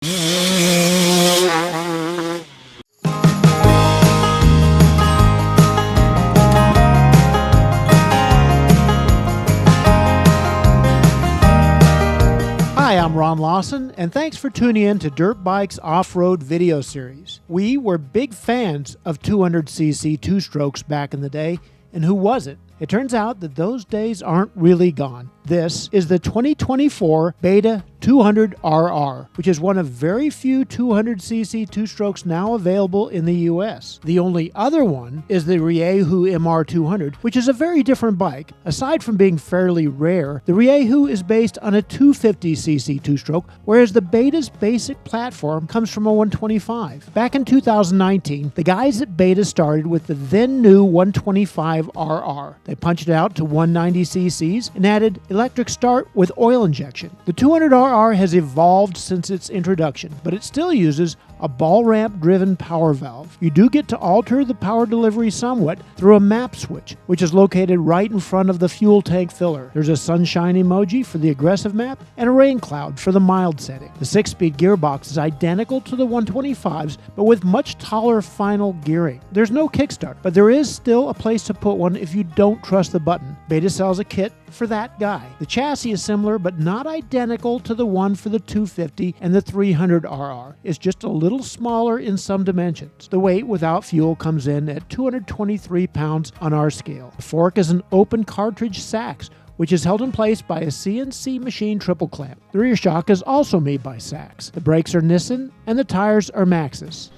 Hi, I'm Ron Lawson, and thanks for tuning in to Dirtbike's off-road video series. We were big fans of 200cc two-strokes back in the day, and who wasn't? It turns out that those days aren't really gone. This is the 2024 Beta 200RR, which is one of very few 200cc two-strokes now available in the US. The only other one is the Riehu MR200, which is a very different bike. Aside from being fairly rare, the Riehu is based on a 250cc two-stroke, whereas the Beta's basic platform comes from a 125. Back in 2019, the guys at Beta started with the then new 125RR. They punched it out to 190cc's and added electric start with oil injection. The 200RR has evolved since its introduction, but it still uses a ball ramp driven power valve. You do get to alter the power delivery somewhat through a map switch, which is located right in front of the fuel tank filler. There's a sunshine emoji for the aggressive map and a rain cloud for the mild setting. The 6-speed gearbox is identical to the 125's, but with much taller final gearing. There's no kickstart, but there is still a place to put one if you don't trust the button. Beta sells a kit for that guy. The chassis is similar but not identical to the one for the 250 and the 300RR. It's just a little smaller in some dimensions. The weight without fuel comes in at 223 pounds on our scale. The fork is an open cartridge Sachs, which is held in place by a CNC machine triple clamp. The rear shock is also made by Sachs. The brakes are Nissan and the tires are Maxxis.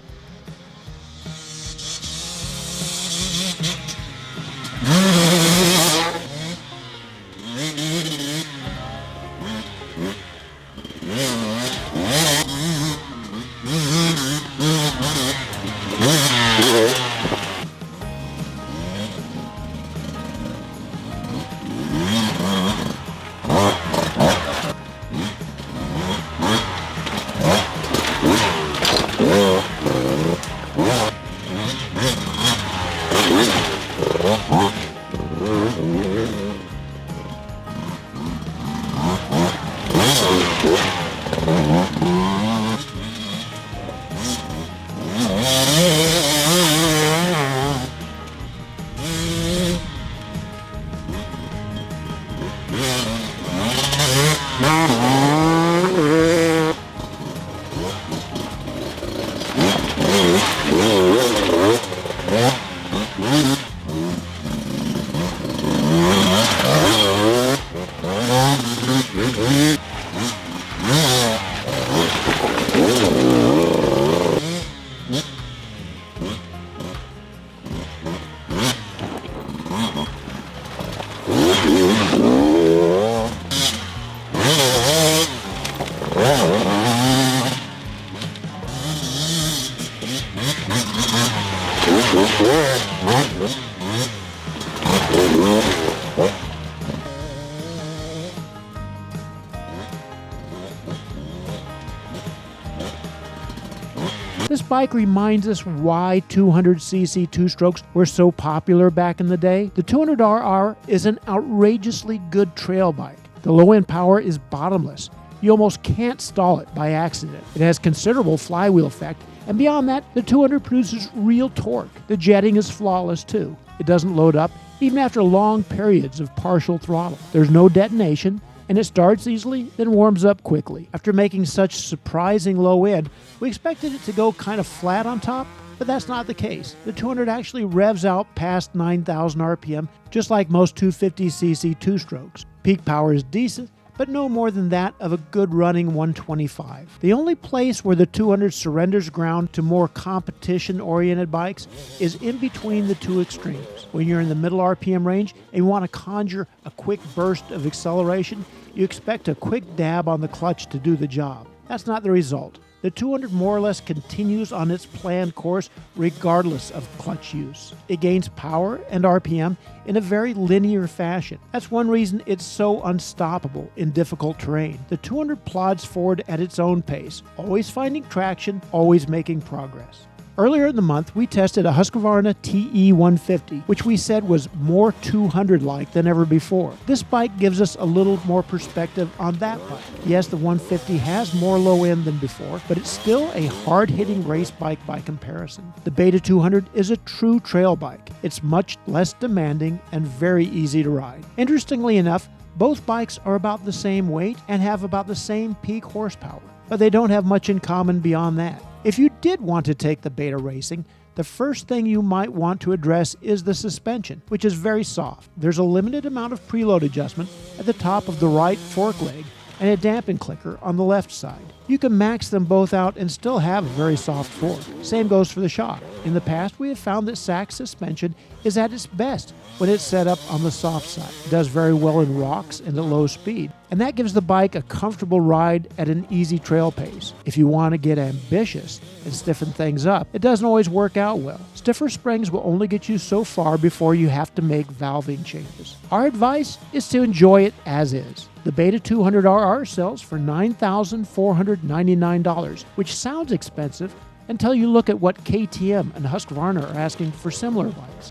This bike reminds us why 200cc two-strokes were so popular back in the day. The 200RR is an outrageously good trail bike. The low-end power is bottomless. You almost can't stall it by accident. It has considerable flywheel effect, and beyond that, the 200 produces real torque. The jetting is flawless too. It doesn't load up even after long periods of partial throttle. There's no detonation, and it starts easily, then warms up quickly. After making such surprising low end, we expected it to go kind of flat on top, but that's not the case. The 200 actually revs out past 9,000 RPM, just like most 250cc two-strokes. Peak power is decent, but no more than that of a good running 125. The only place where the 200 surrenders ground to more competition-oriented bikes is in between the two extremes. When you're in the middle RPM range and you want to conjure a quick burst of acceleration, you expect a quick dab on the clutch to do the job. That's not the result. The 200 more or less continues on its planned course regardless of clutch use. It gains power and RPM in a very linear fashion. That's one reason it's so unstoppable in difficult terrain. The 200 plods forward at its own pace, always finding traction, always making progress. Earlier in the month, we tested a Husqvarna TE150, which we said was more 200-like than ever before. This bike gives us a little more perspective on that bike. Yes, the 150 has more low end than before, but it's still a hard-hitting race bike by comparison. The Beta 200 is a true trail bike. It's much less demanding and very easy to ride. Interestingly enough, both bikes are about the same weight and have about the same peak horsepower, but they don't have much in common beyond that. If you did want to take the Beta racing, the first thing you might want to address is the suspension, which is very soft. There's a limited amount of preload adjustment at the top of the right fork leg and a dampen clicker on the left side. You can max them both out and still have a very soft fork. Same goes for the shock. In the past, we have found that Sachs suspension is at its best when it's set up on the soft side. It does very well in rocks and at low speed, and that gives the bike a comfortable ride at an easy trail pace. If you want to get ambitious and stiffen things up, it doesn't always work out well. Stiffer springs will only get you so far before you have to make valving changes. Our advice is to enjoy it as is. The Beta 200RR sells for $9,499, which sounds expensive until you look at what KTM and Husqvarna are asking for similar bikes.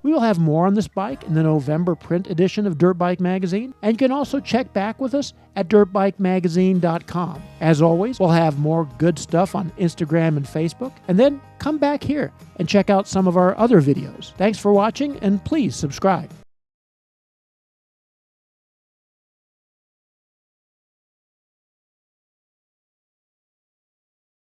We will have more on this bike in the November print edition of Dirtbike magazine, and you can also check back with us at dirtbikemagazine.com. As always, we'll have more good stuff on Instagram and Facebook, and then come back here and check out some of our other videos. Thanks for watching, and please subscribe.